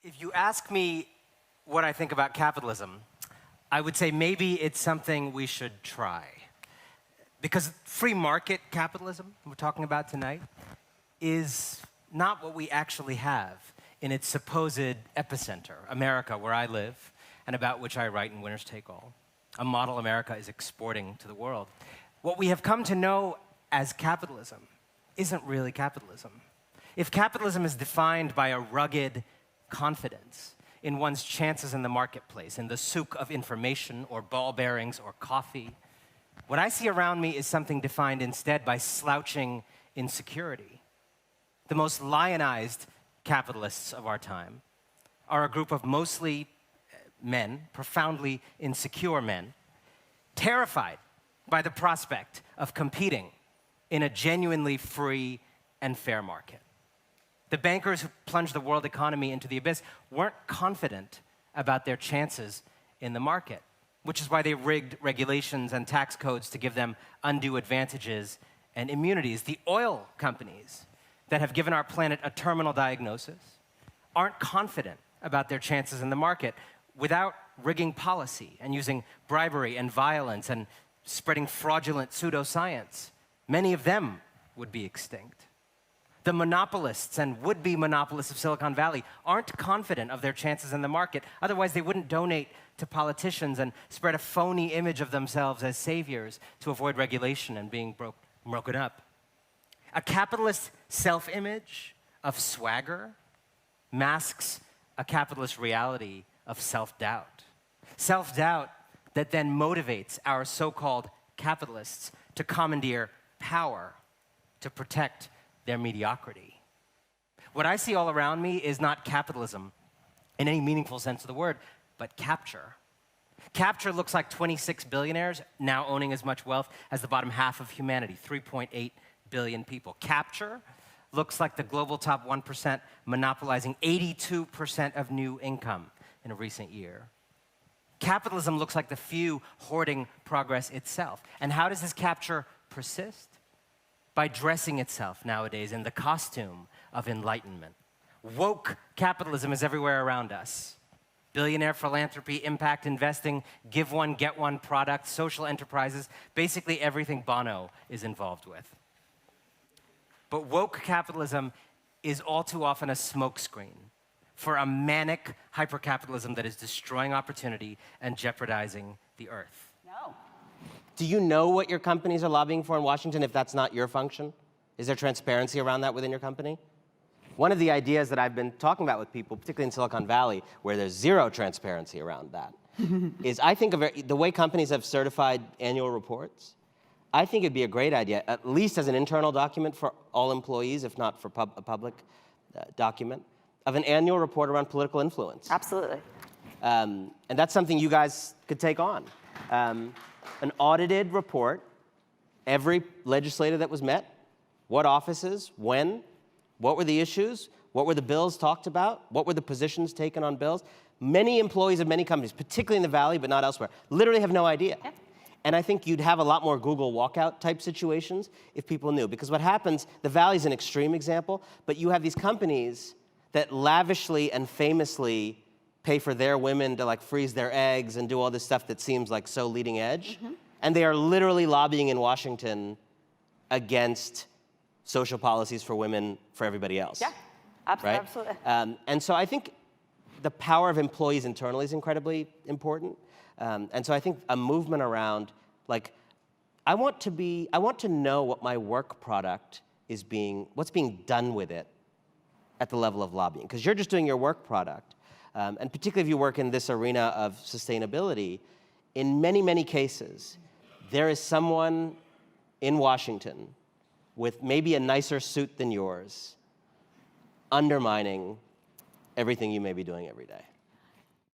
If you ask me what I think about capitalism, I would say maybe it's something we should try. Because free market capitalism, we're talking about tonight, is not what we actually have in its supposed epicenter, America, where I live, and about which I write in Winners Take All. A model America is exporting to the world. What we have come to know as capitalism isn't really capitalism. If capitalism is defined by a rugged confidence in one's chances in the marketplace, in the souk of information or ball bearings or coffee, what I see around me is something defined instead by slouching insecurity. The most lionized capitalists of our time are a group of mostly men, profoundly insecure men, terrified by the prospect of competing in a genuinely free and fair market. The bankers who plunged the world economy into the abyss weren't confident about their chances in the market, which is why they rigged regulations and tax codes to give them undue advantages and immunities. The oil companies that have given our planet a terminal diagnosis aren't confident about their chances in the market without rigging policy and using bribery and violence and spreading fraudulent pseudoscience. Many of them would be extinct. The monopolists and would-be monopolists of Silicon Valley aren't confident of their chances in the market. Otherwise, they wouldn't donate to politicians and spread a phony image of themselves as saviors to avoid regulation and being broken up. A capitalist self-image of swagger masks a capitalist reality of self-doubt. Self-doubt that then motivates our so-called capitalists to commandeer power to protect their mediocrity. What I see all around me is not capitalism in any meaningful sense of the word, but capture. Capture looks like 26 billionaires now owning as much wealth as the bottom half of humanity, 3.8 billion people. Capture looks like the global top 1% monopolizing 82% of new income in a recent year. Capitalism looks like the few hoarding progress itself. And how does this capture persist? By dressing itself nowadays in the costume of enlightenment. Woke capitalism is everywhere around us. Billionaire philanthropy, impact investing, give one, get one products, social enterprises, basically everything Bono is involved with. But woke capitalism is all too often a smokescreen for a manic hypercapitalism that is destroying opportunity and jeopardizing the earth. No. Do you know what your companies are lobbying for in Washington if that's not your function? Is there transparency around that within your company? One of the ideas that I've been talking about with people, particularly in Silicon Valley, where there's zero transparency around that, is I think the way companies have certified annual reports, I think it'd be a great idea, at least as an internal document for all employees, if not for a public document, of an annual report around political influence. Absolutely. And that's something you guys could take on. An audited report, every legislator that was met, what offices, when, what were the issues, what were the bills talked about, what were the positions taken on bills. Many employees of many companies, particularly in the Valley but not elsewhere, literally have no idea. Yep. And I think you'd have a lot more Google walkout type situations if people knew. Because what happens, the Valley's an extreme example, but you have these companies that lavishly and famously pay for their women to like freeze their eggs and do all this stuff that seems like so leading edge. Mm-hmm. And they are literally lobbying in Washington against social policies for women for everybody else. Yeah, right? Absolutely. And so I think the power of employees internally is incredibly important. And so I think a movement around, like, I want to know what my work product is what's being done with it at the level of lobbying. Because you're just doing your work product. And particularly if you work in this arena of sustainability, in many, many cases, there is someone in Washington with maybe a nicer suit than yours, undermining everything you may be doing every day.